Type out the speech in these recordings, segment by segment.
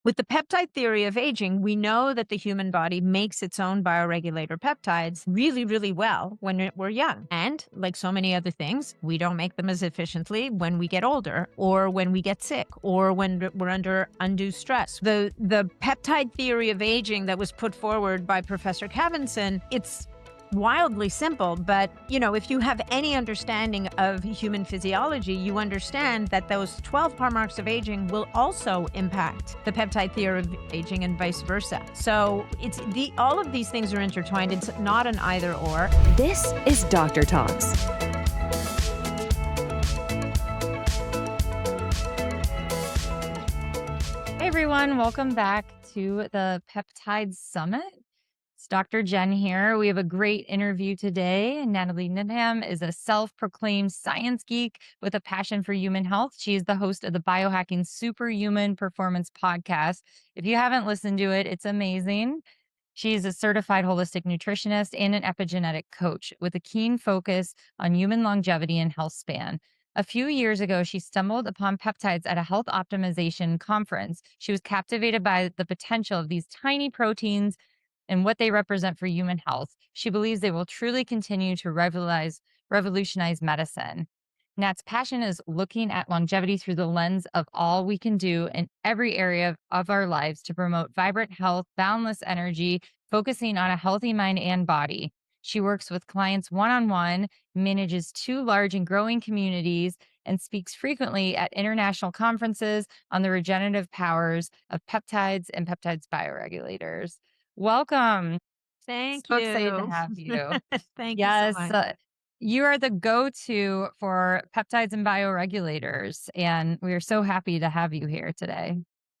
With the peptide theory of aging, we know that the human body makes its own bioregulator peptides really, really well when we're young. And like so many other things, we don't make them as efficiently when we get older or when we get sick or when we're under undue stress. The peptide theory of aging that was put forward by Professor Cavinson, it's wildly simple, but if you have any understanding of human physiology, you understand that those 12 hallmarks of aging will also impact the peptide theory of aging and vice versa. So all of these things are intertwined. It's not an either or. This is Doctor Talks. Hey everyone, welcome back to the Peptides Summit. It's Dr. Jen here. We have a great interview today. Nathalie Niddam is a self-proclaimed science geek with a passion for human health. She is the host of the Biohacking Superhuman Performance podcast. If you haven't listened to it, it's amazing. She's a certified holistic nutritionist and an epigenetic coach with a keen focus on human longevity and health span. A few years ago, she stumbled upon peptides at a health optimization conference. She was captivated by the potential of these tiny proteins and what they represent for human health. She believes they will truly continue to revolutionize medicine. Nat's passion is looking at longevity through the lens of all we can do in every area of our lives to promote vibrant health, boundless energy, focusing on a healthy mind and body. She works with clients one-on-one, manages two large and growing communities, and speaks frequently at international conferences on the regenerative powers of peptides and peptides bioregulators. Welcome. Thank So excited to you. have you. Thank you so Yes, much. you are the go-to for peptides and bioregulators, and we are so happy to have you here today.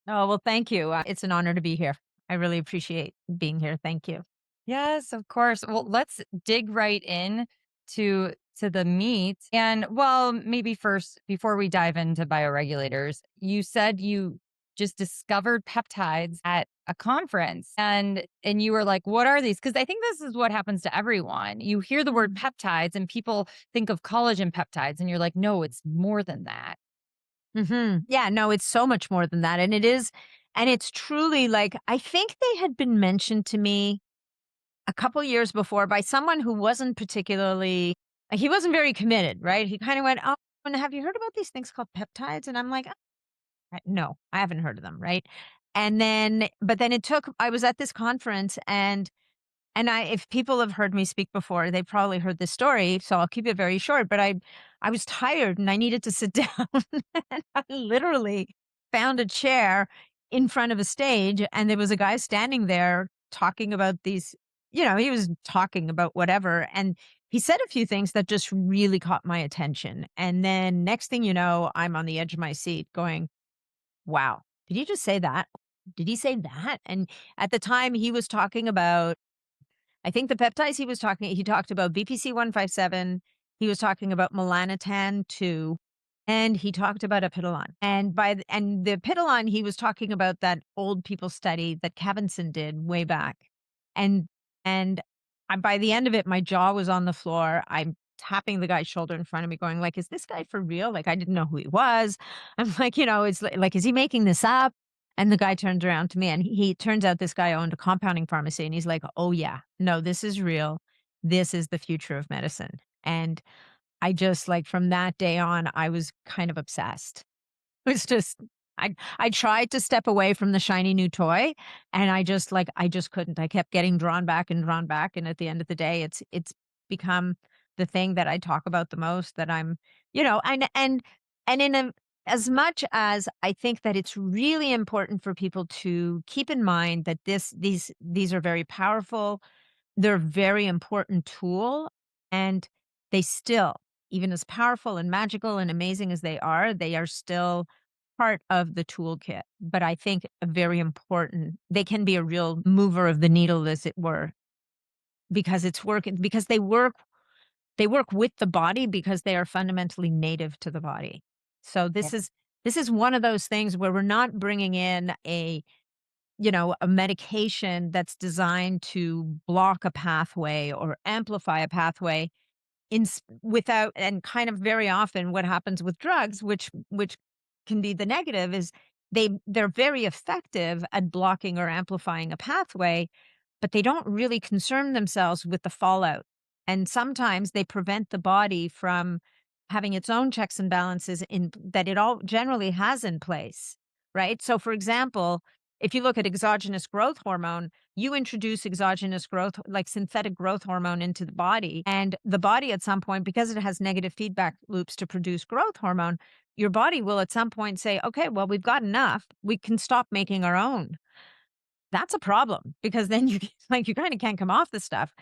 Oh, well, thank you. It's an honor to be here. I really appreciate being here. Thank you. Yes, of course. Well, let's dig right in to the meat. And well, maybe first, before we dive into bioregulators, you said you just discovered peptides at a conference and you were like, what are these? Because I think this is what happens to everyone. You hear the word peptides and people think of collagen peptides, and you're like, no, it's more than that. Yeah, no, it's so much more than that. And it is, and it's truly like, I think they had been mentioned to me a couple years before by someone who wasn't particularly, he wasn't very committed, right? He kind of went, oh, and have you heard about these things called peptides? And I'm like, no, I haven't heard of them, right? And then, but then I was at this conference and if people have heard me speak before, they probably heard this story, so I'll keep it very short, but I was tired and I needed to sit down and I literally found a chair in front of a stage and there was a guy standing there talking about these, he was talking about whatever and he said a few things that just really caught my attention. And then next thing you know, I'm on the edge of my seat going, "Wow, did he just say that? Did he say that?" And at the time he was talking about, I think the peptides he talked about BPC-157, he was talking about melanotan 2, and he talked about apidolon. And the apidolon, he was talking about that old people study that Cavinson did way back. And and by the end of it, my jaw was on the floor. I'm tapping the guy's shoulder in front of me going like, "Is this guy for real?" Like, I didn't know who he was. I'm like, it's like, "Is he making this up?" And the guy turns around to me and he turns out this guy owned a compounding pharmacy and he's like, "Oh yeah, no, this is real. This is the future of medicine." And I just like from that day on, I was kind of obsessed. It was just I tried to step away from the shiny new toy and I just couldn't. I kept getting drawn back and drawn back. And at the end of the day, it's become the thing that I talk about the most that I'm, and in a as much as I think that it's really important for people to keep in mind that these are very powerful, they're a very important tool, and they still, even as powerful and magical and amazing as they are still part of the toolkit. But I think a very important, they can be a real mover of the needle, as it were, because it's working, because they work with the body because they are fundamentally native to the body. So this is one of those things where we're not bringing in a medication that's designed to block a pathway or amplify a pathway without, and kind of very often what happens with drugs, which can be the negative, is they're very effective at blocking or amplifying a pathway, but they don't really concern themselves with the fallout. And sometimes they prevent the body from having its own checks and balances in that it all generally has in place, right? So for example, if you look at exogenous growth hormone, you introduce exogenous growth, like synthetic growth hormone into the body. And the body at some point, because it has negative feedback loops to produce growth hormone, your body will at some point say, okay, well, we've got enough. We can stop making our own. That's a problem because then you like you kind of can't come off the stuff.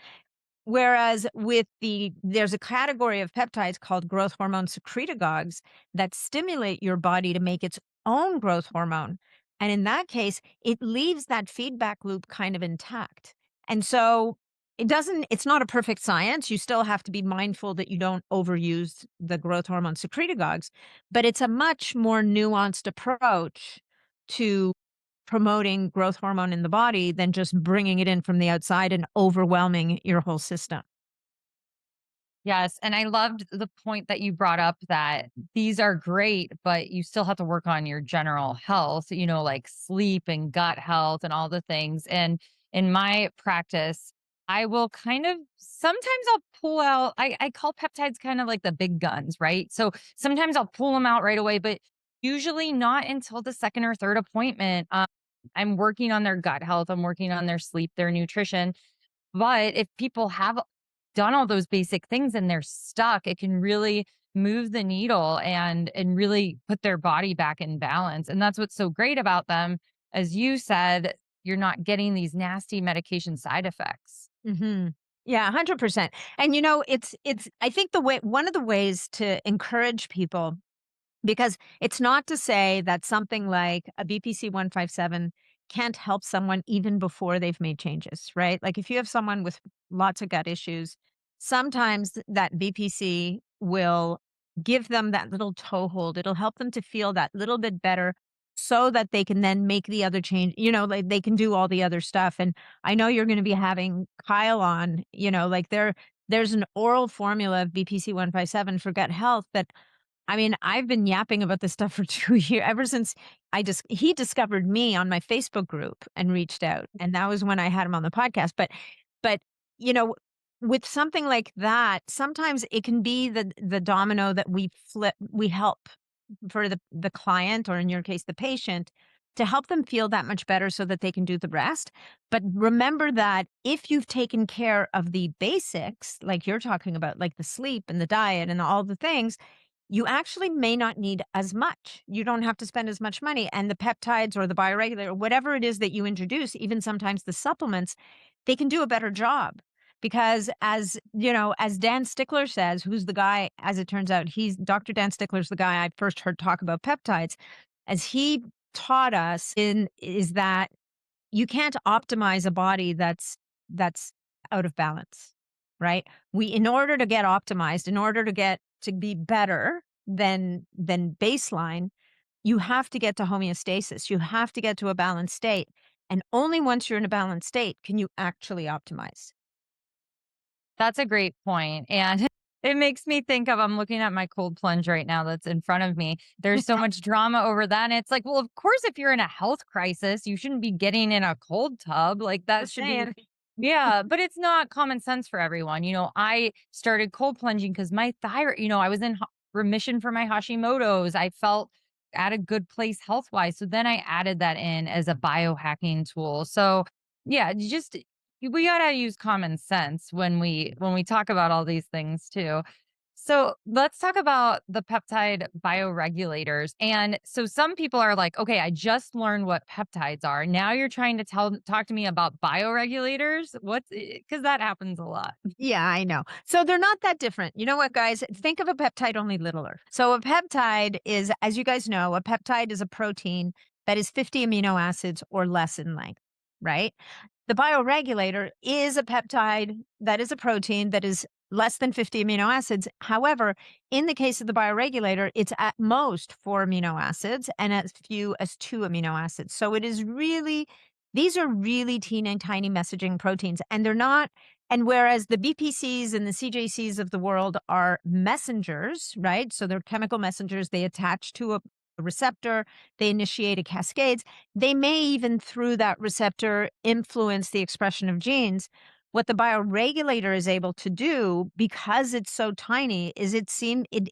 Whereas there's a category of peptides called growth hormone secretagogues that stimulate your body to make its own growth hormone. And in that case, it leaves that feedback loop kind of intact. And so it's not a perfect science. You still have to be mindful that you don't overuse the growth hormone secretagogues, but it's a much more nuanced approach to promoting growth hormone in the body than just bringing it in from the outside and overwhelming your whole system. Yes, and I loved the point that you brought up that these are great, but you still have to work on your general health, like sleep and gut health and all the things. And in my practice, I will kind of sometimes I'll pull out, I call peptides kind of like the big guns, right? So sometimes I'll pull them out right away, but usually not until the second or third appointment. I'm working on their gut health, I'm working on their sleep, their nutrition. But if people have done all those basic things and they're stuck, it can really move the needle and really put their body back in balance. And that's what's so great about them. As you said, you're not getting these nasty medication side effects. Mhm. Yeah, 100%. And it's I think one of the ways to encourage people, because it's not to say that something like a BPC 157 can't help someone even before they've made changes, right? Like if you have someone with lots of gut issues, sometimes that BPC will give them that little toehold. It'll help them to feel that little bit better so that they can then make the other change, like they can do all the other stuff. And I know you're going to be having Kyle on, like there's an oral formula of BPC 157 for gut health that I mean, I've been yapping about this stuff for 2 years ever since he discovered me on my Facebook group and reached out, and that was when I had him on the podcast, but, you know, with something like that, sometimes it can be the domino that we help for the client, or in your case, the patient, to help them feel that much better so that they can do the rest. But remember that if you've taken care of the basics, like you're talking about, like the sleep and the diet and all the things, you actually may not need as much. You don't have to spend as much money. And the peptides or the bioregulator, whatever it is that you introduce, even sometimes the supplements, they can do a better job. Because as Dan Stickler says, who's the guy, as it turns out, he's Dr. Dan Stickler's the guy I first heard talk about peptides. As he taught us is that you can't optimize a body that's out of balance, right? In order to get optimized, in order to get to be better than baseline, you have to get to homeostasis. You have to get to a balanced state. And only once you're in a balanced state can you actually optimize. That's a great point, and it makes me think of I'm looking at my cold plunge right now that's in front of me. There's so much drama over that, and it's like, well, of course, if you're in a health crisis, you shouldn't be getting in a cold tub, like, that Just should be saying. yeah, but it's not common sense for everyone. I started cold plunging because my thyroid, I was in remission for my Hashimoto's. I felt at a good place health wise. So then I added that in as a biohacking tool. So yeah, we gotta use common sense when we talk about all these things too. So let's talk about the peptide bioregulators. And so some people are like, okay, I just learned what peptides are. Now you're trying to talk to me about bioregulators. Because that happens a lot. Yeah, I know. So they're not that different. You know what, guys? Think of a peptide only littler. So a peptide is, as you guys know, a peptide is a protein that is 50 amino acids or less in length, right? The bioregulator is a peptide that is a protein that is less than 50 amino acids. However, in the case of the bioregulator, it's at most 4 amino acids and as few as 2 amino acids. So these are really teeny tiny messaging proteins, and they're not. And whereas the BPCs and the CJCs of the world are messengers, right? So they're chemical messengers. They attach to receptor, they initiate a cascades. They may even through that receptor influence the expression of genes. What the bioregulator is able to do, because it's so tiny, is it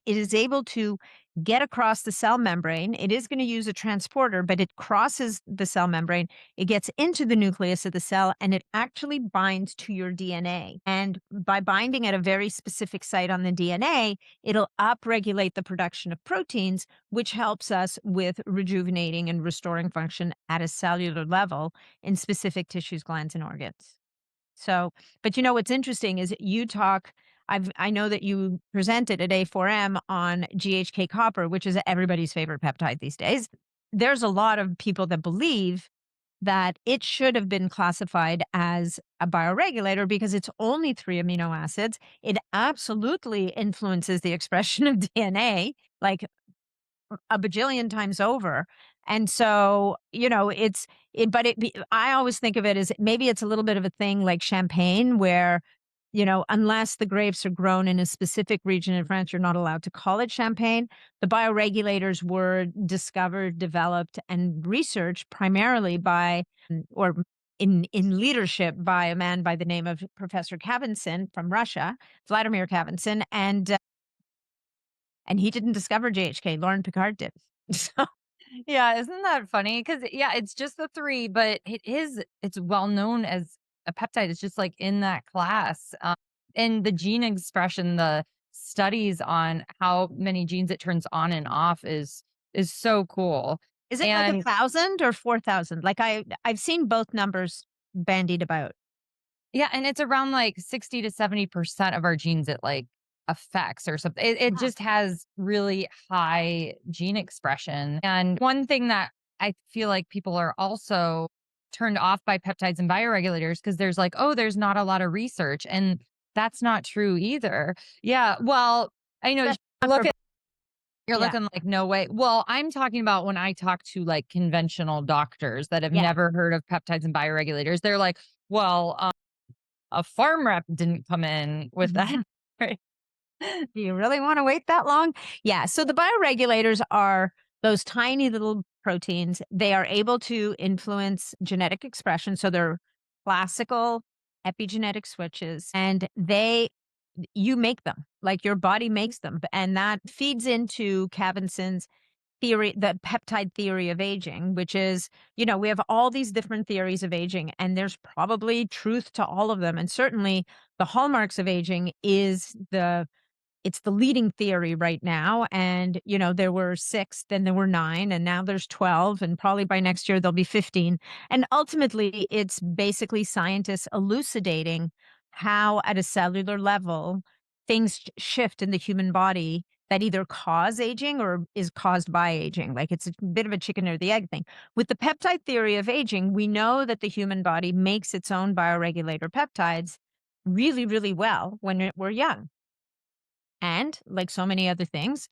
is able to get across the cell membrane. It is going to use a transporter, but it crosses the cell membrane. It gets into the nucleus of the cell and it actually binds to your DNA. And by binding at a very specific site on the DNA, it'll upregulate the production of proteins, which helps us with rejuvenating and restoring function at a cellular level in specific tissues, glands, and organs. So, but what's interesting is I know that you presented at A4M on GHK copper, which is everybody's favorite peptide these days. There's a lot of people that believe that it should have been classified as a bioregulator because it's only 3 amino acids. It absolutely influences the expression of DNA, like a bajillion times over. And so, I always think of it as maybe it's a little bit of a thing like champagne where, unless the grapes are grown in a specific region in France, you're not allowed to call it champagne. The bioregulators were discovered, developed, and researched primarily by, or in leadership by a man by the name of Professor Kavinson from Russia, Vladimir Kavinson, and he didn't discover JHK, Lauren Picard did. So Yeah, isn't that funny? Because yeah, it's just the 3, but it's well known as a peptide. It's just, like, in that class, and the gene expression, the studies on how many genes it turns on and off is so cool, is it like and 1,000 or 4,000? Like I've seen both numbers bandied about. yeah, and it's around, like, 60 to 70% of our genes it, like, affects or something. It Wow. just has really high gene expression, and one thing that I feel like people are also turned off by peptides and bioregulators because there's like, "Oh, there's not a lot of research," and that's not true either. Yeah, well, I know Especially not for you're yeah, looking like, "No way." Well, I'm talking about when I talk to, like, conventional doctors that have yeah. never heard of peptides and bioregulators, they're like, "Well, a farm rep didn't come in with that." Right. Do you really wanna wait that long? Yeah, so the bioregulators are those tiny little proteins. They are able to influence genetic expression, so they're classical epigenetic switches, and you make them, like, your body makes them, and that feeds into Cavinson's theory, the peptide theory of aging, which is, we have all these different theories of aging, and there's probably truth to all of them, and certainly the hallmarks of aging is it's the leading theory right now. And, there were 6, then there were 9, and now there's 12. And probably by next year, there'll be 15. And ultimately, it's basically scientists elucidating how, at a cellular level, things shift in the human body that either cause aging or is caused by aging. Like it's a bit of a chicken or the egg thing. With the peptide theory of aging, we know that the human body makes its own bioregulator peptides really, really well when we're young. And like so many other things,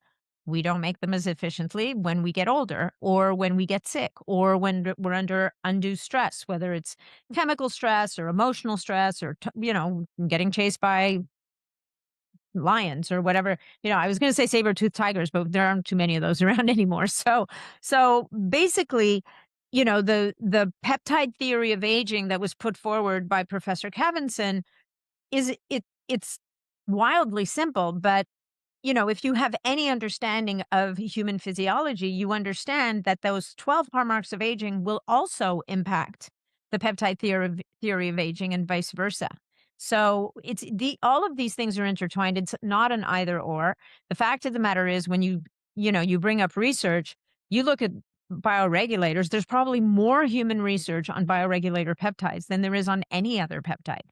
we don't make them as efficiently when we get older or when we get sick or when we're under undue stress, whether it's chemical stress or emotional stress or, getting chased by lions or whatever. I was going to say saber-toothed tigers, but there aren't too many of those around anymore. So basically, the peptide theory of aging that was put forward by Professor Kavinson it's wildly simple, but if you have any understanding of human physiology, you understand that those 12 hallmarks of aging will also impact the peptide theory of aging and vice versa. So it's all of these things are intertwined. It's not an either or. The fact of the matter is when you bring up research, you look at bioregulators, there's probably more human research on bioregulator peptides than there is on any other peptide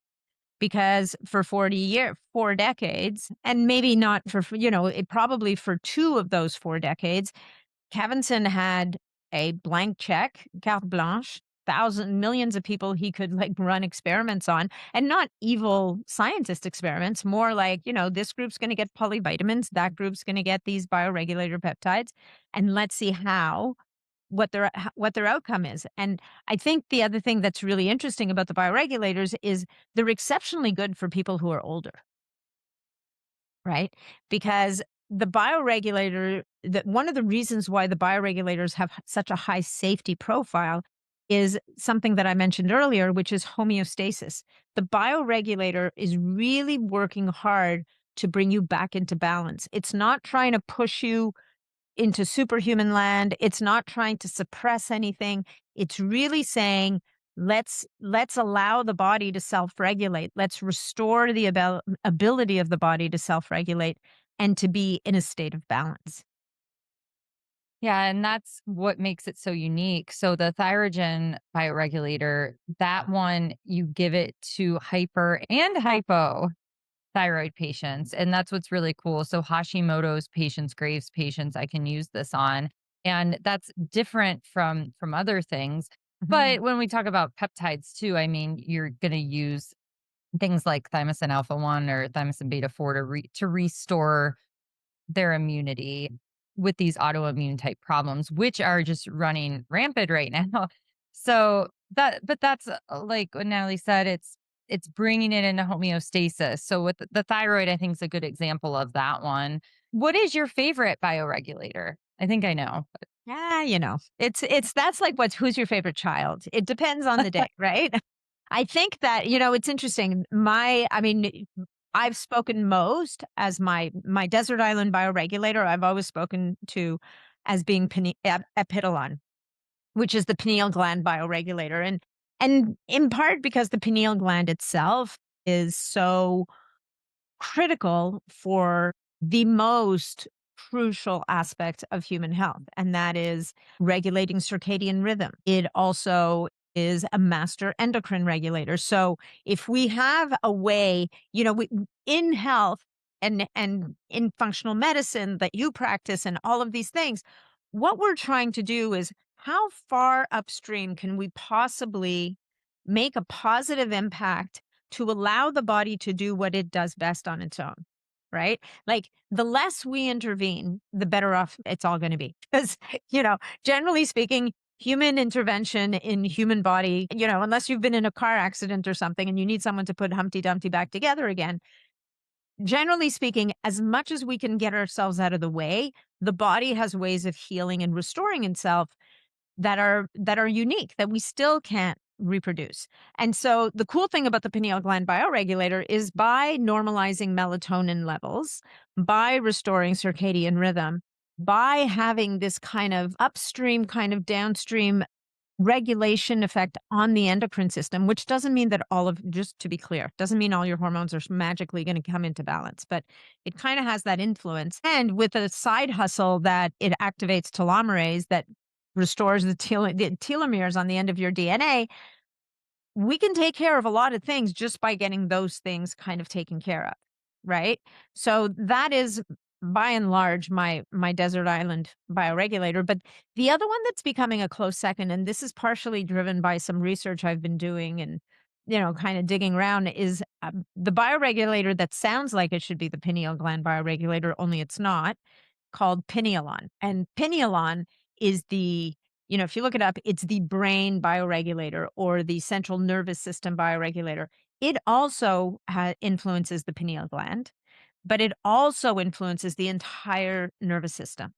because for 4 decades, and maybe not it probably for 2 of those 4 decades, Cavinson had a blank check, carte blanche, thousand millions of people he could like run experiments on, and not evil scientist experiments, more like, this group's going to get polyvitamins, that group's going to get these bioregulator peptides, and let's see what their outcome is. And I think the other thing that's really interesting about the bioregulators is they're exceptionally good for people who are older, right? Because the bioregulator, that one of the reasons why the bioregulators have such a high safety profile is something that I mentioned earlier, which is homeostasis. The bioregulator is really working hard to bring you back into balance. It's not trying to push you into superhuman land. It's not trying to suppress anything. It's really saying, let's allow the body to self-regulate. Let's restore the ability of the body to self-regulate and to be in a state of balance. Yeah, and that's what makes it so unique. So the thyrogen bioregulator, that one you give it to hyper and hypo thyroid patients, and that's what's really cool. So Hashimoto's patients, Graves' patients, I can use this on, and that's different from other things. Mhm. But when we talk about peptides too, I mean, you're going to use things like thymosin alpha 1 or thymosin beta 4 to restore their immunity with these autoimmune type problems, which are just running rampant right now. So but that's like what Natalie said, it's bringing it into homeostasis. So with the thyroid, I think is a good example of that one. What is your favorite bioregulator? I think I know. Yeah, it's that's like who's your favorite child? It depends on the day, right? I think that, it's interesting. I mean, I've spoken most as my desert island bioregulator. I've always spoken to as being epidolon, which is the pineal gland bioregulator. And in part because the pineal gland itself is so critical for the most crucial aspect of human health, and that is regulating circadian rhythm. It also is a master endocrine regulator. So if we have a way, in health and in functional medicine that you practice and all of these things, what we're trying to do is how far upstream can we possibly make a positive impact to allow the body to do what it does best on its own, right? Like the less we intervene, the better off it's all going to be. Because, generally speaking, human intervention in human body, unless you've been in a car accident or something and you need someone to put Humpty Dumpty back together again, generally speaking, as much as we can get ourselves out of the way, the body has ways of healing and restoring itself that are unique that we still can't reproduce. And so the cool thing about the pineal gland bioregulator is by normalizing melatonin levels, by restoring circadian rhythm, by having this kind of upstream, kind of downstream regulation effect on the endocrine system, which doesn't mean that just to be clear, doesn't mean all your hormones are magically going to come into balance, but it kind of has that influence. And with a side hustle that it activates telomerase that restores the telomeres on the end of your DNA, we can take care of a lot of things just by getting those things kind of taken care of, right? So that is by and large my desert island bioregulator. But the other one that's becoming a close second, and this is partially driven by some research I've been doing and kind of digging around, is the bioregulator that sounds like it should be the pineal gland bioregulator, only it's not, called pinealon. And pinealon is if you look it up, it's the brain bioregulator or the central nervous system bioregulator. It also influences the pineal gland, but it also influences the entire nervous system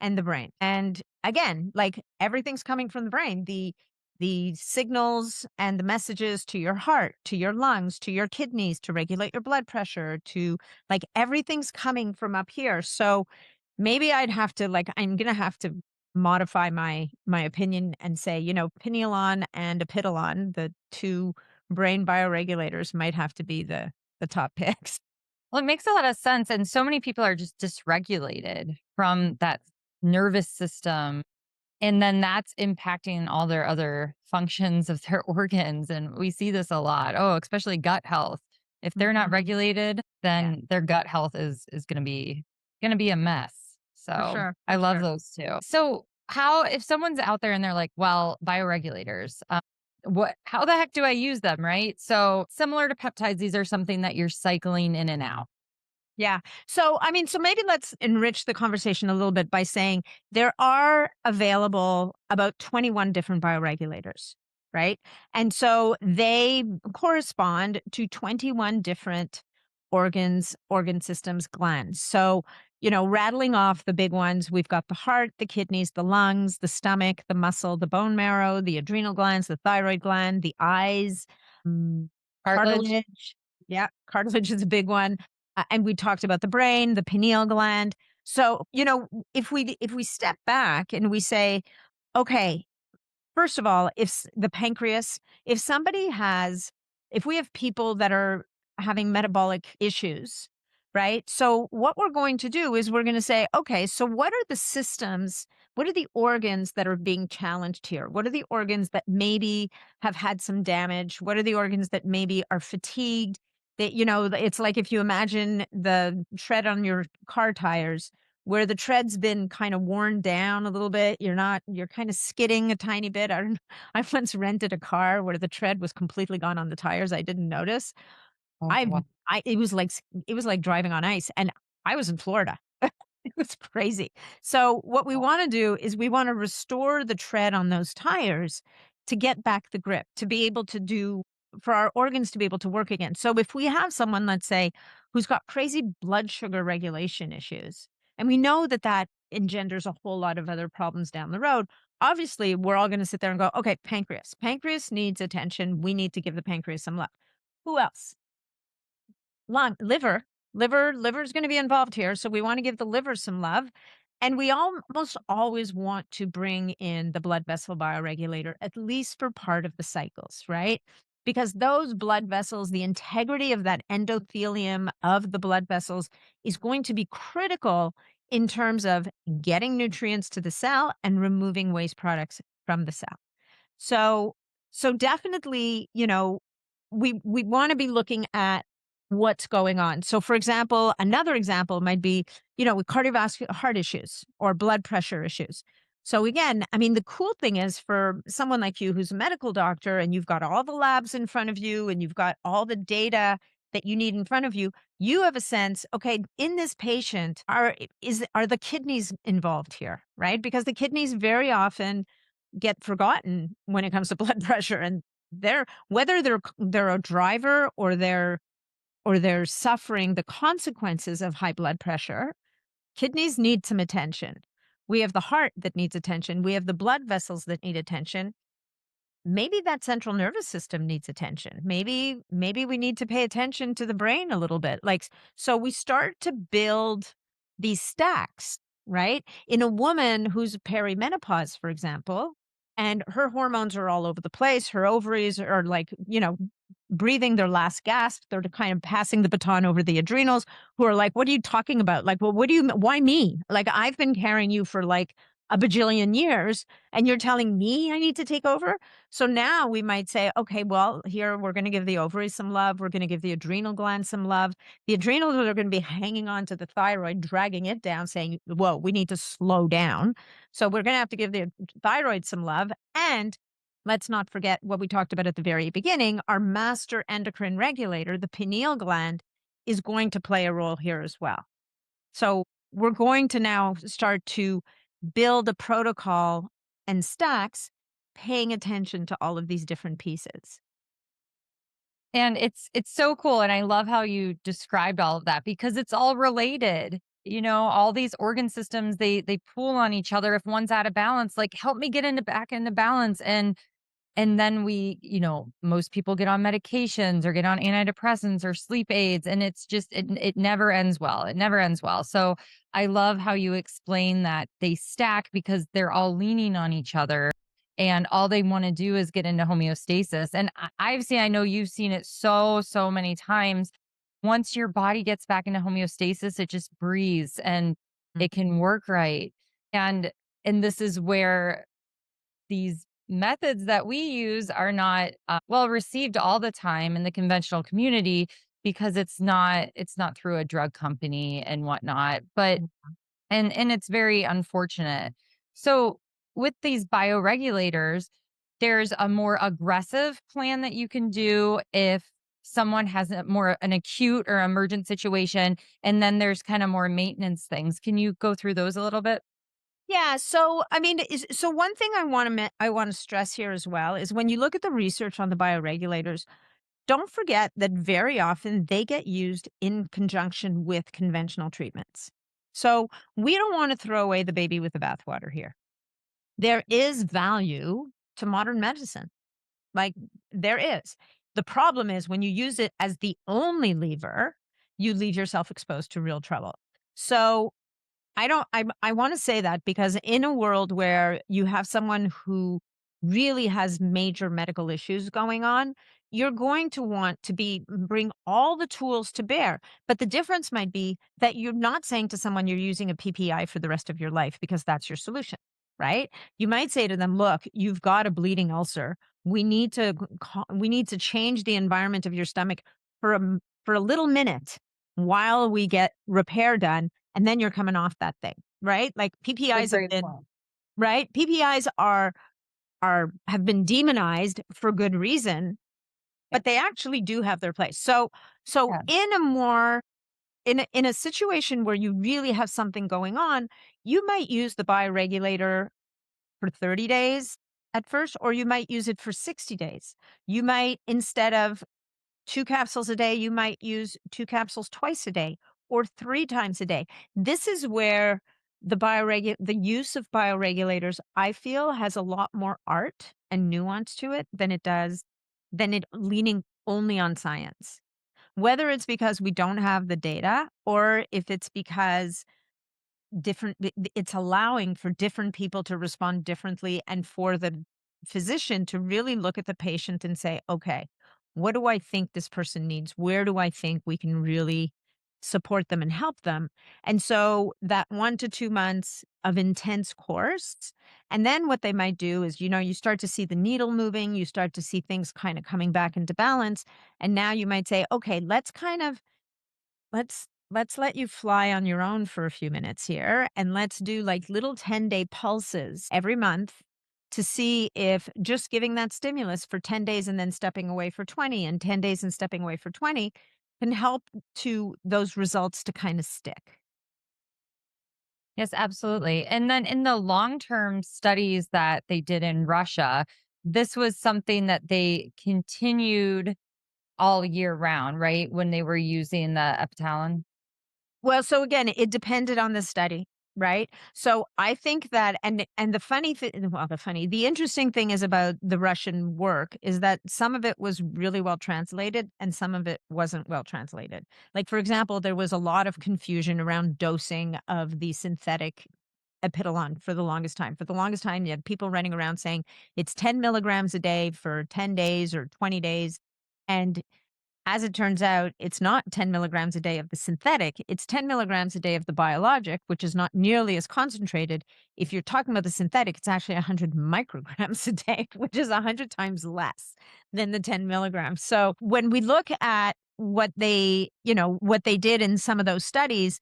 and the brain. And again, like everything's coming from the brain. The signals and the messages to your heart, to your lungs, to your kidneys, to regulate your blood pressure, to like everything's coming from up here. So maybe I'm gonna have to modify my opinion and say, pinealon and epidolon, the two brain bioregulators, might have to be the top picks. Well, it makes a lot of sense. And so many people are just dysregulated from that nervous system. And then that's impacting all their other functions of their organs. And we see this a lot. Oh, especially gut health. If they're not Mhm. regulated, Yeah, then their gut health is gonna be a mess. for So sure, I for love sure. those too. So how if someone's out there and they're like, well, bioregulators, how the heck do I use them? Right. So similar to peptides, these are something that you're cycling in and out. Yeah. So maybe let's enrich the conversation a little bit by saying there are available about 21 different bioregulators, right? And so they correspond to 21 different organs, organ systems, glands. So rattling off the big ones, we've got the heart, the kidneys, the lungs, the stomach, the muscle, the bone marrow, the adrenal glands, the thyroid gland, the eyes, Cartilage. cartilage. Yeah, cartilage is a big one. And we talked about the brain, the pineal gland. So, if we step back and we say, okay, first of all, the pancreas, if somebody has if we have people that are having metabolic issues, right? So what we're going to do is we're going to say, okay, so what are the systems, what are the organs that are being challenged here? What are the organs that maybe have had some damage? What are the organs that maybe are fatigued? That, it's like if you imagine the tread on your car tires where the tread's been kind of worn down a little bit, you're kind of skidding a tiny bit. I don't I once rented a car where the tread was completely gone on the tires, I didn't notice. Oh, I've wow. I it was like driving on ice, and I was in Florida. It was crazy. So, what we wanna do is we wanna restore the tread on those tires to get back the grip, to be able to do for our organs to be able to work again. So, if we have someone, let's say, who's got crazy blood sugar regulation issues, and we know that that engenders a whole lot of other problems down the road, obviously, we're all gonna sit there and go, "Okay, pancreas. Pancreas needs attention. We need to give the pancreas some love." Who else? Liver. Liver's gonna be involved here, so we wanna give the liver some love, and we almost always want to bring in the blood vessel bioregulator, at least for part of the cycles, right? Because those blood vessels, the integrity of that endothelium of the blood vessels is going to be critical in terms of getting nutrients to the cell and removing waste products from the cell. So definitely, we wanna be looking at what's going on. So for example, another example might be, with cardiovascular heart issues or blood pressure issues. So again, I mean, the cool thing is for someone like you who's a medical doctor and you've got all the labs in front of you and you've got all the data that you need in front of you, you have a sense, okay, in this patient, are the kidneys involved here, right? Because the kidneys very often get forgotten when it comes to blood pressure, and whether they're a driver or they're suffering the consequences of high blood pressure, kidneys need some attention. We have the heart that needs attention. We have the blood vessels that need attention. Maybe that central nervous system needs attention. Maybe we need to pay attention to the brain a little bit. So we start to build these stacks, right? In a woman who's perimenopause, for example, and her hormones are all over the place, her ovaries are like, breathing their last gasp. They're kind of passing the baton over the adrenals, who are like, what are you talking about? Like, well, why me? Like, I've been carrying you for like a bajillion years and you're telling me I need to take over? So now we might say, okay, well, here we're going to give the ovaries some love. We're going to give the adrenal gland some love. The adrenals are going to be hanging on to the thyroid, dragging it down, saying, whoa, we need to slow down. So we're going to have to give the thyroid some love. And let's not forget what we talked about at the very beginning. Our master endocrine regulator, the pineal gland, is going to play a role here as well. So we're going to now start to build a protocol and stacks paying attention to all of these different pieces. And it's so cool, and I love how you described all of that because it's all related. All these organ systems, they pull on each other. If one's out of balance, like, help me get back into balance. And then most people get on medications or get on antidepressants or sleep aids, and it's just it never ends well. It never ends well. So I love how you explain that they stack because they're all leaning on each other, and all they want to do is get into homeostasis. And I know you've seen it so many times. Once your body gets back into homeostasis, it just breathes and Mm. it can work right. And this is where these methods that we use are not well received all the time in the conventional community because it's not through a drug company and whatnot, but and it's very unfortunate. So with these bioregulators, there's a more aggressive plan that you can do if someone has an acute or emergent situation, and then there's kind of more maintenance things. Can you go through those a little bit? Yeah, so I mean, so one thing I want to stress here as well is when you look at the research on the bioregulators, don't forget that very often they get used in conjunction with conventional treatments. So we don't want to throw away the baby with the bathwater here. There is value to modern medicine. Like, there is. The problem is when you use it as the only lever, you leave yourself exposed to real trouble. So I don't I wanna say that because in a world where you have someone who really has major medical issues going on, you're going to want to bring all the tools to bear. But the difference might be that you're not saying to someone you're using a PPI for the rest of your life because that's your solution, right? You might say to them, "Look, you've got a bleeding ulcer. We need to change the environment of your stomach for a little minute while we get repair done, and then you're coming off that thing, right? Like It's a PPIs have great been point. right? PPIs are have been demonized for good reason, Yeah. but they actually do have their place. So Yeah. in a more in a situation where you really have something going on, you might use the bioregulator for 30 days at first, or you might use it for 60 days. You might, instead of 2 capsules a day, you might use 2 capsules twice a day or 3 times a day. This is where the use of bioregulators, I feel, has a lot more art and nuance to it than it leaning only on science. Whether it's because we don't have the data or if it's because it's allowing for different people to respond differently and for the physician to really look at the patient and say, okay, what do I think this person needs? Where do I think we can really support them and help them? And so that 1 to 2 months of intense course. And then what they might do is, you start to see the needle moving, you start to see things kind of coming back into balance. And now you might say, okay, let's let you fly on your own for a few minutes here, and let's do like little 10-day pulses every month to see if just giving that stimulus for 10 days and then stepping away for 20 and 10 days and stepping away for 20 can help to those results to kind of stick. Yes, absolutely. And then in the long-term studies that they did in Russia, this was something that they continued all year round, right? When they were using the epitalon? Well, so again, it depended on the study, right? So I think that and the funny thing, well, the interesting thing is about the Russian work is that some of it was really well translated and some of it wasn't well translated. Like, for example, there was a lot of confusion around dosing of the synthetic epitalon for the longest time. For the longest time, you had people running around saying it's 10 milligrams a day for 10 days or 20 days. And as it turns out, it's not 10 milligrams a day of the synthetic, it's 10 milligrams a day of the biologic, which is not nearly as concentrated. If you're talking about the synthetic, it's actually 100 micrograms a day, which is 100 times less than the 10 milligrams. So when we look at what they did in some of those studies,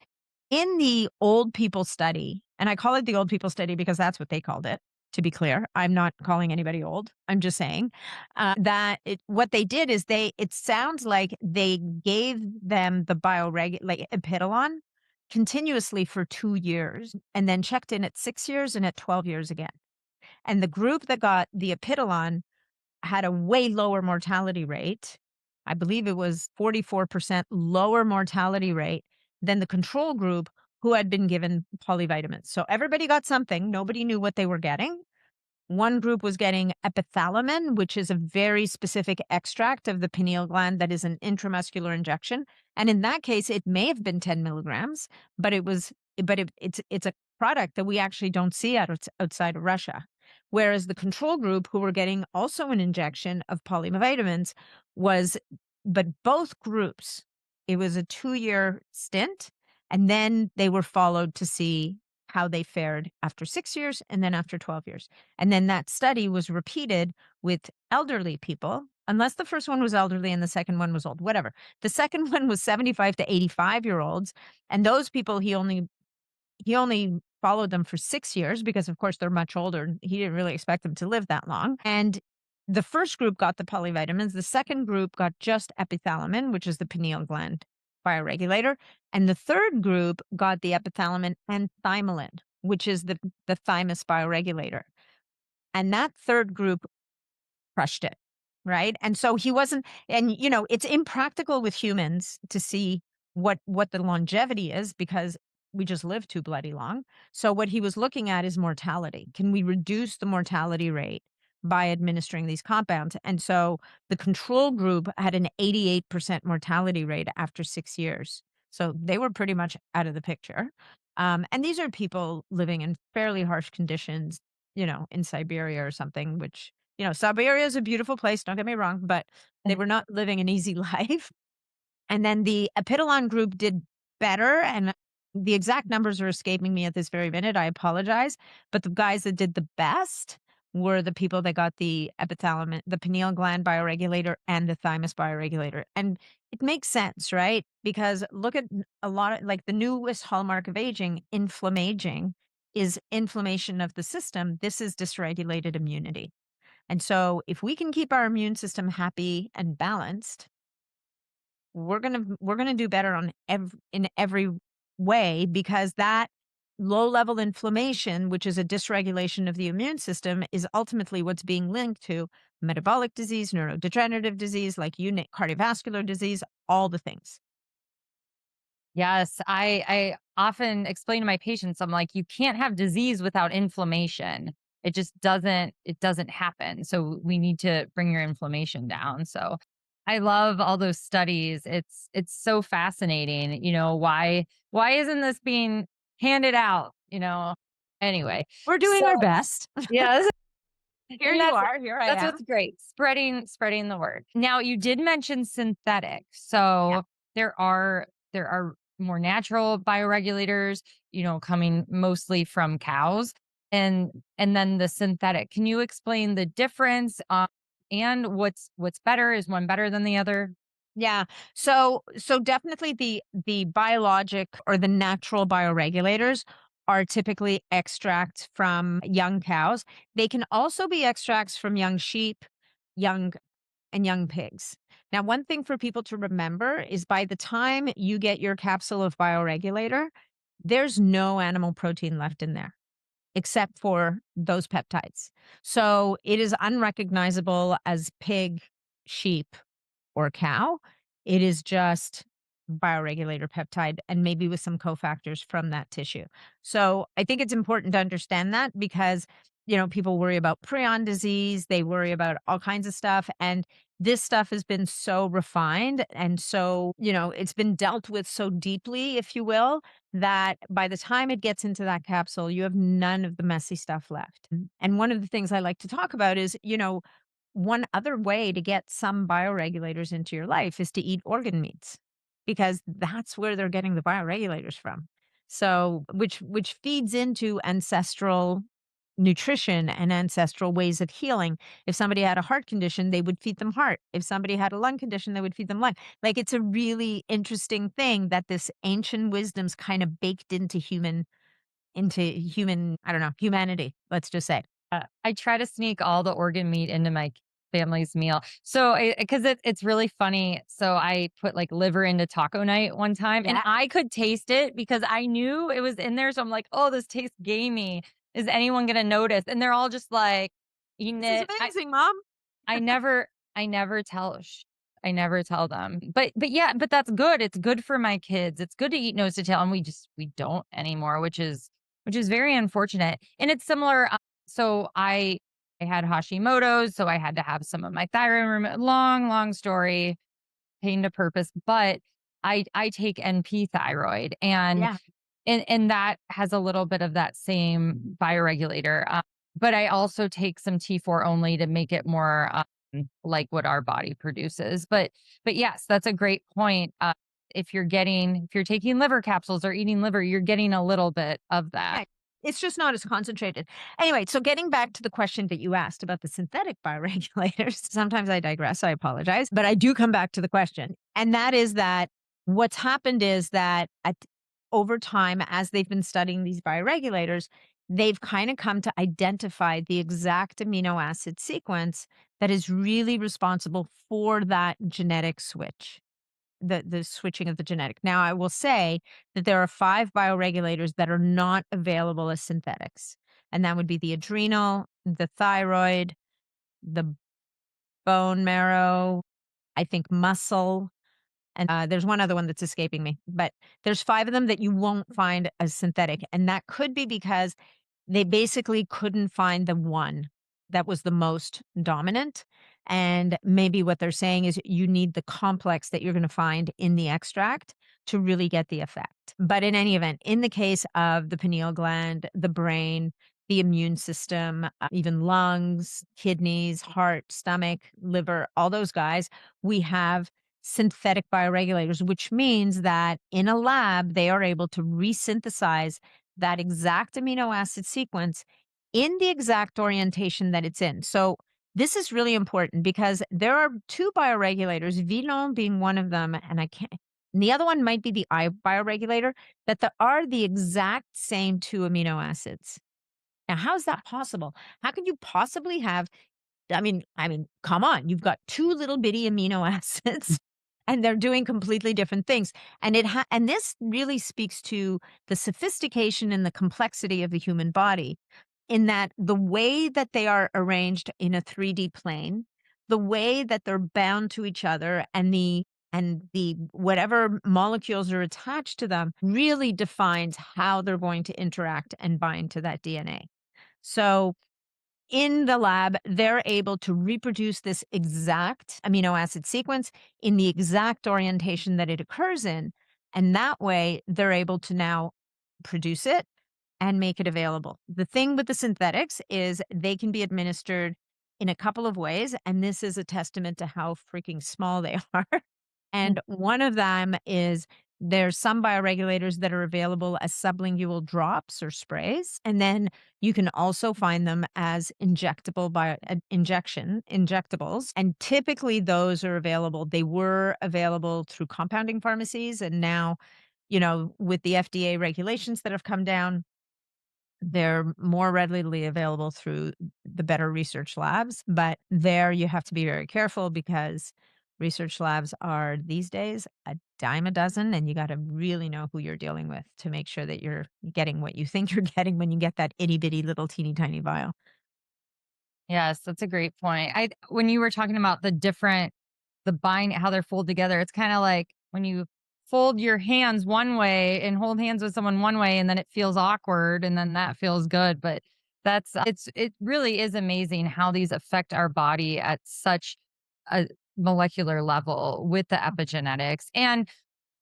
in the old people study, and I call it the old people study because that's what they called it, to be clear. I'm not calling anybody old. I'm just saying what they did is it sounds like they gave them the like epitalon continuously for 2 years and then checked in at 6 years and at 12 years again. And the group that got the epitalon had a way lower mortality rate. I believe it was 44% lower mortality rate than the control group who had been given polyvitamins. So everybody got something. Nobody knew what they were getting. One group was getting epithalamin, which is a very specific extract of the pineal gland that is an intramuscular injection. And in that case, it may have been 10 milligrams, but it's a product that we actually don't see outside of Russia. Whereas the control group, who were getting also an injection of polyvitamins, was, but both groups, it was a 2-year stint, and then they were followed to see how they fared after 6 years and then after 12 years. And then that study was repeated with elderly people, unless the first one was elderly and the second one was old, whatever. The second one was 75 to 85-year-olds. And those people, he only followed them for 6 years because, of course, they're much older. He didn't really expect them to live that long. And the first group got the polyvitamins. The second group got just epithalamin, which is the pineal gland bioregulator. And the third group got the epithalamin and thymolin, which is the thymus bioregulator. And that third group crushed it, right? And so he wasn't, and it's impractical with humans to see what the longevity is because we just live too bloody long. So what he was looking at is mortality. Can we reduce the mortality rate by administering these compounds? And so the control group had an 88% mortality rate after 6 years. So they were pretty much out of the picture. And these are people living in fairly harsh conditions, in Siberia or something, which, Siberia is a beautiful place, don't get me wrong, but they were not living an easy life. And then the Epidolon group did better, and the exact numbers are escaping me at this very minute. I apologize. But the guys that did the best were the people that got the epithalamus, the pineal gland bioregulator, and the thymus bioregulator. And it makes sense, right? Because look at a lot of like the newest hallmark of aging, inflammaging, is inflammation of the system. This is dysregulated immunity. And so if we can keep our immune system happy and balanced, we're gonna do better in every way, because that low level inflammation, which is a dysregulation of the immune system, is ultimately what's being linked to metabolic disease, neurodegenerative disease, like cardiovascular disease, all the things. Yes, I often explain to my patients, I'm like, you can't have disease without inflammation. It doesn't happen. So we need to bring your inflammation down. So I love all those studies. It's so fascinating. Why isn't this being handed out? Anyway. We're doing So our best. yeah, Here and you that's are. Here I that's am. what's great, spreading the word. Now, you did mention synthetic. Yeah. So there are more natural bioregulators, coming mostly from cows, and then the synthetic. Can you explain the difference, and what's better? Is one better than the other? Yeah. So definitely the biologic or the natural bioregulators are typically extracts from young cows. They can also be extracts from young sheep, young young pigs. Now, one thing for people to remember is by the time you get your capsule of bioregulator, there's no animal protein left in there except for those peptides. So it is unrecognizable as pig, sheep, or cow. It is just bioregulator peptide and maybe with some cofactors from that tissue. So I think it's important to understand that because, people worry about prion disease, they worry about all kinds of stuff. And this stuff has been so refined and so, it's been dealt with so deeply, if you will, that by the time it gets into that capsule, you have none of the messy stuff left. And one of the things I like to talk about is, one other way to get some bioregulators into your life is to eat organ meats because that's where they're getting the bioregulators from. So, which feeds into ancestral nutrition and ancestral ways of healing. If somebody had a heart condition, they would feed them heart. If somebody had a lung condition, they would feed them lung. Like it's a really interesting thing that this ancient wisdom's kind of baked into human, I don't know, humanity, let's just say. I try to sneak all the organ meat into my family's meal. So, because it's really funny. So I put like liver into taco night one time, and Yeah. I could taste it because I knew it was in there. So I'm like, oh, this tastes gamey. Is anyone gonna notice? And they're all just like eating This is it. amazing, mom. I never I never tell sh I never tell them. But yeah, but that's good. It's good for my kids. It's good to eat nose to tail, and we don't anymore, which is very unfortunate. And it's similar. So I had Hashimoto's, so I had to have some of my thyroid long story, pain to purpose, but I take NP thyroid, and Yeah. and that has a little bit of that same bioregulator, but I also take some T4 only to make it more, like what our body produces, but yes, that's a great point, if you're taking liver capsules or eating liver, you're getting a little bit of that. Yeah. It's just not as concentrated. Anyway, so getting back to the question that you asked about the synthetic bioregulators, sometimes I digress, I apologize, but I do come back to the question. And that is that what's happened is that over time, as they've been studying these bioregulators, they've kind of come to identify the exact amino acid sequence that is really responsible for that genetic switch, the switching of the genetic. Now, I will say that there are 5 bioregulators that are not available as synthetics, and that would be the adrenal, the thyroid, the bone marrow, I think muscle, And there's one other one that's escaping me, but there's 5 of them that you won't find as synthetic. And that could be because they basically couldn't find the one that was the most dominant. And maybe what they're saying is you need the complex that you're going to find in the extract to really get the effect. But in any event, in the case of the pineal gland, the brain, the immune system, even lungs, kidneys, heart, stomach, liver, all those guys, we have synthetic bioregulators, which means that in a lab, they are able to resynthesize that exact amino acid sequence in the exact orientation that it's in. So this is really important because there are 2 bioregulators, Vilon being one of them, and the other one might be the I bioregulator, that are the exact same 2 amino acids. Now, how is that possible? How could you possibly have come on, you've got 2 little bitty amino acids and they're doing completely different things. And this really speaks to the sophistication and the complexity of the human body in that the way that they are arranged in a 3D plane, the way that they're bound to each other and the whatever molecules are attached to them really defines how they're going to interact and bind to that DNA. So in the lab, they're able to reproduce this exact amino acid sequence in the exact orientation that it occurs in. And that way, they're able to now produce it and make it available. The thing with the synthetics is they can be administered in a couple of ways. And this is a testament to how freaking small they are. And one of them is there's some bioregulators that are available as sublingual drops or sprays. And then you can also find them as injectables. And typically those are available. They were available through compounding pharmacies. And now, with the FDA regulations that have come down, they're more readily available through the better research labs, but there you have to be very careful because research labs are these days a dime a dozen, and you got to really know who you're dealing with to make sure that you're getting what you think you're getting when you get that itty bitty little teeny tiny vial. Yes, that's a great point. When you were talking about the bind, how they're folded together, it's kind of like when you fold your hands one way and hold hands with someone one way, and then it feels awkward, and then that feels good. But it really is amazing how these affect our body at such a molecular level with the epigenetics. And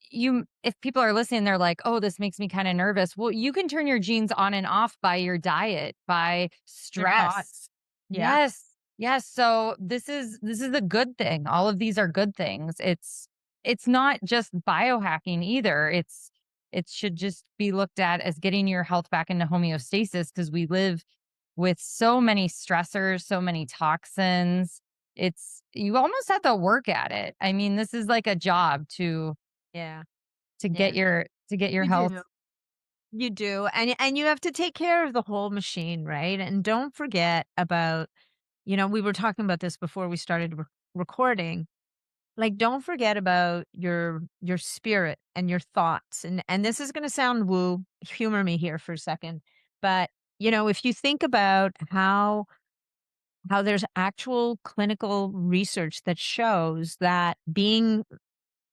if people are listening, they're like, oh, this makes me kind of nervous. Well, you can turn your genes on and off by your diet, by Your stress. thoughts. Yeah. Yes. Yes. So this is a good thing. All of these are good things. It's not just biohacking either. It should just be looked at as getting your health back into homeostasis because we live with so many stressors, so many toxins. You almost have to work at it. I mean, this is like a job Yeah. to get Yeah. your You health. do. You do. And you have to take care of the whole machine, right? And don't forget about, we were talking about this before we started recording. Like, don't forget about your spirit and your thoughts. And this is going to sound woo, humor me here for a second. But, if you think about how there's actual clinical research that shows that being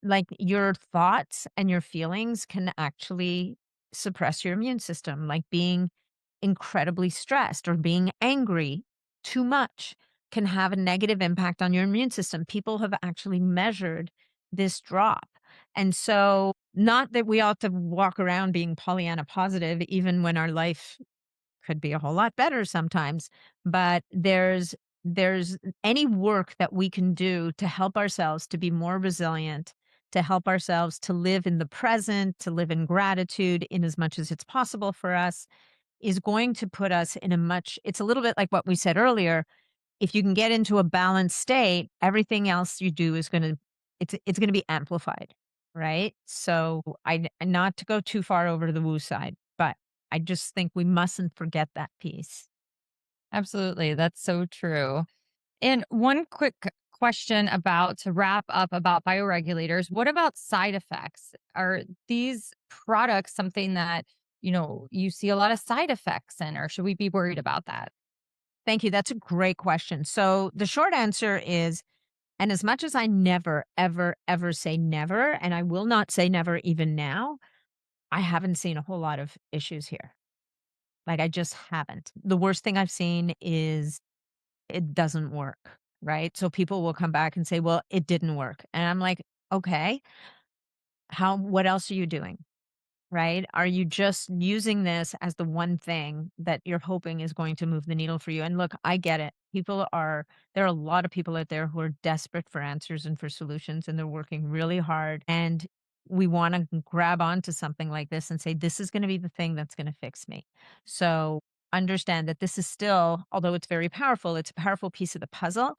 like your thoughts and your feelings can actually suppress your immune system, like being incredibly stressed or being angry too much can have a negative impact on your immune system. People have actually measured this drop. And so, not that we ought to walk around being Pollyanna positive, even when our life could be a whole lot better sometimes, but there's any work that we can do to help ourselves to be more resilient, to help ourselves to live in the present, to live in gratitude in as much as it's possible for us is going to put us in it's a little bit like what we said earlier. If you can get into a balanced state, everything else you do is it's going to be amplified, right? So not to go too far over to the woo side, but I just think we mustn't forget that piece. Absolutely. That's so true. And one quick question to wrap up about bioregulators. What about side effects? Are these products something that, you see a lot of side effects in, or should we be worried about that? Thank you. That's a great question. So the short answer is, And as much as I never, ever, ever say never, and I will not say never even now, I haven't seen a whole lot of issues here. Like, I just haven't. The worst thing I've seen is it doesn't work, right? So people will come back and say, "Well, it didn't work." And I'm like, "Okay, what else are you doing?" Right? Are you just using this as the one thing that you're hoping is going to move the needle for you? And look, I get it. There are a lot of people out there who are desperate for answers and for solutions, and they're working really hard. And we want to grab onto something like this and say, this is going to be the thing that's going to fix me. So understand that this is still, although it's very powerful, it's a powerful piece of the puzzle.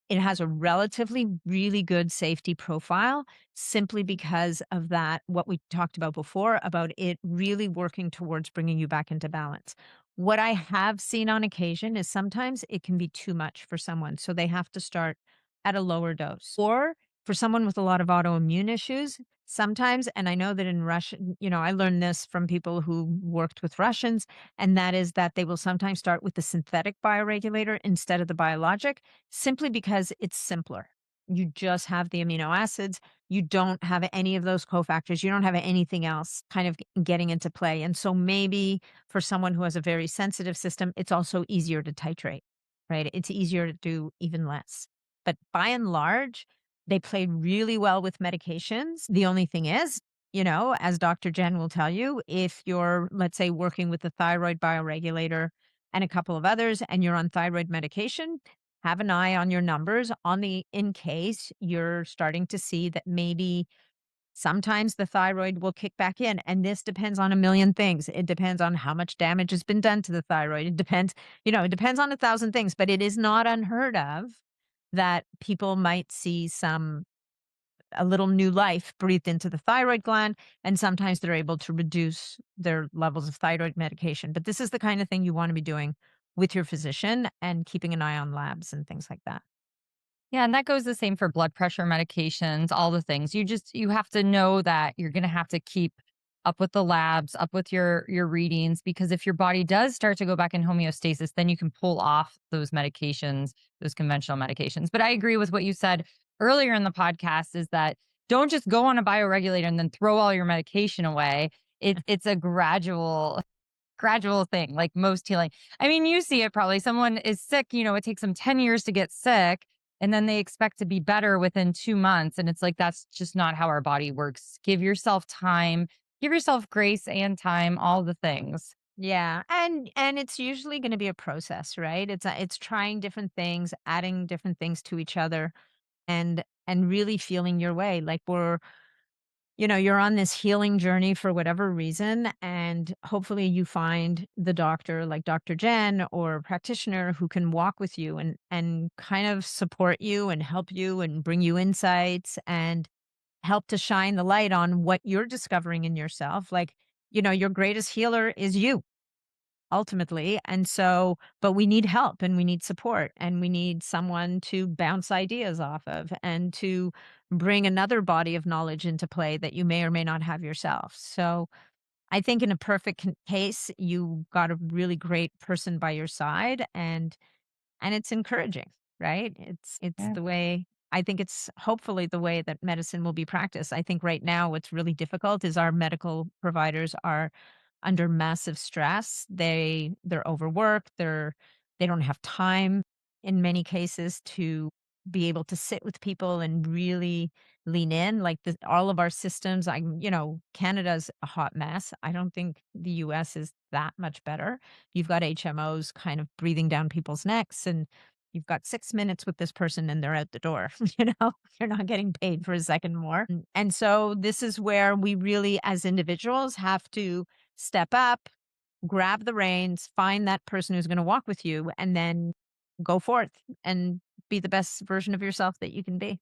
It has a relatively really good safety profile simply because of that, what we talked about before, about it really working towards bringing you back into balance. What I have seen on occasion is sometimes it can be too much for someone. So they have to start at a lower dose. Or for someone with a lot of autoimmune issues, sometimes, and I know that in Russian, I learned this from people who worked with Russians, and that is that they will sometimes start with the synthetic bioregulator instead of the biologic, simply because it's simpler. You just have the amino acids. You don't have any of those cofactors. You don't have anything else kind of getting into play. And so maybe for someone who has a very sensitive system, it's also easier to titrate, right? It's easier to do even less. But by and large, they play really well with medications. The only thing is, as Dr. Jen will tell you, if you're, let's say, working with the thyroid bioregulator and a couple of others and you're on thyroid medication, have an eye on your numbers in case you're starting to see that maybe sometimes the thyroid will kick back in. And this depends on a million things. It depends on how much damage has been done to the thyroid. It depends on 1,000 things, but it is not unheard of that people might see a little new life breathed into the thyroid gland, and sometimes they're able to reduce their levels of thyroid medication. But this is the kind of thing you want to be doing with your physician and keeping an eye on labs and things like that. Yeah, and that goes the same for blood pressure medications, all the things. You have to know that you're going to have to keep up with the labs, up with your readings, because if your body does start to go back in homeostasis, then you can pull off those medications, those conventional medications. But I agree with what you said earlier in the podcast, is that don't just go on a bioregulator and then throw all your medication away. It's a gradual thing, like most healing. I mean, you see it probably. Someone is sick, it takes them 10 years to get sick, and then they expect to be better within 2 months. And it's like, that's just not how our body works. Give yourself time, give yourself grace and time, all the things. Yeah, and it's usually going to be a process, right? It's trying different things, adding different things to each other, and really feeling your way. Like you're on this healing journey for whatever reason, and hopefully you find the doctor like Dr. Jen or a practitioner who can walk with you and kind of support you and help you and bring you insights and help to shine the light on what you're discovering in yourself. Like, your greatest healer is you ultimately. And so, but we need help and we need support and we need someone to bounce ideas off of and to bring another body of knowledge into play that you may or may not have yourself. So I think in a perfect case, you got a really great person by your side, and it's encouraging, right? It's Yeah. the way I think it's hopefully the way that medicine will be practiced. I think right now what's really difficult is our medical providers are under massive stress. They're overworked, they don't have time in many cases to be able to sit with people and really lean in. Like all of our systems, Canada's a hot mess. I don't think the US is that much better. You've got HMOs kind of breathing down people's necks, and you've got 6 minutes with this person and they're out the door. You're not getting paid for a second more. And so this is where we really, as individuals, have to step up, grab the reins, find that person who's going to walk with you, and then go forth and be the best version of yourself that you can be.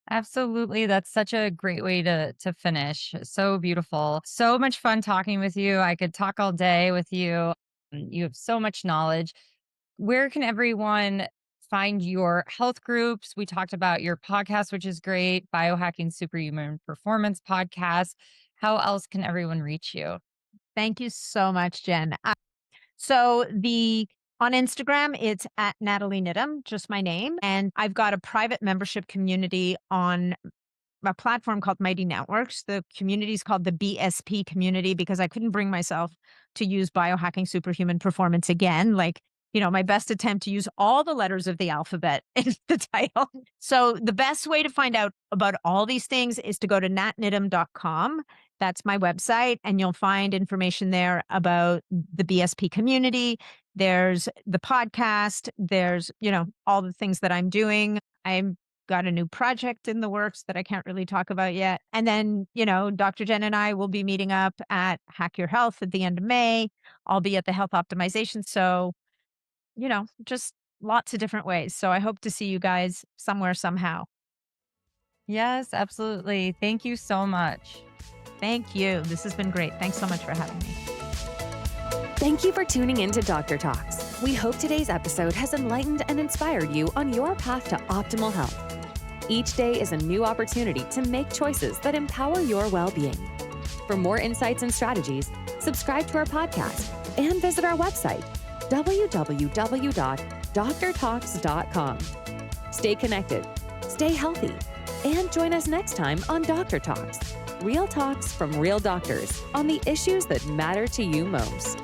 Absolutely. That's such a great way to finish. So beautiful. So much fun talking with you. I could talk all day with you. You have so much knowledge. Where can everyone find your health groups? We talked about your podcast, which is great, Biohacking Superhuman Performance podcast. How else can everyone reach you? Thank you so much, Jen. So On Instagram, it's at Nathalie Niddam, just my name. And I've got a private membership community on a platform called Mighty Networks. The community is called the BSP community because I couldn't bring myself to use biohacking superhuman performance again. Like, my best attempt to use all the letters of the alphabet in the title. So the best way to find out about all these things is to go to natniddam.com. That's my website, and you'll find information there about the BSP community. There's the podcast. There's, all the things that I'm doing. I'm got a new project in the works that I can't really talk about yet. And then, Dr. Jen and I will be meeting up at Hack Your Health at the end of May. I'll be at the Health Optimization. So, just lots of different ways. So I hope to see you guys somewhere, somehow. Yes, absolutely. Thank you so much. Thank you. This has been great. Thanks so much for having me. Thank you for tuning in to Dr. Talks. We hope today's episode has enlightened and inspired you on your path to optimal health. Each day is a new opportunity to make choices that empower your well-being. For more insights and strategies, subscribe to our podcast and visit our website, www.drtalks.com. Stay connected, stay healthy, and join us next time on Dr. Talks, real talks from real doctors on the issues that matter to you most.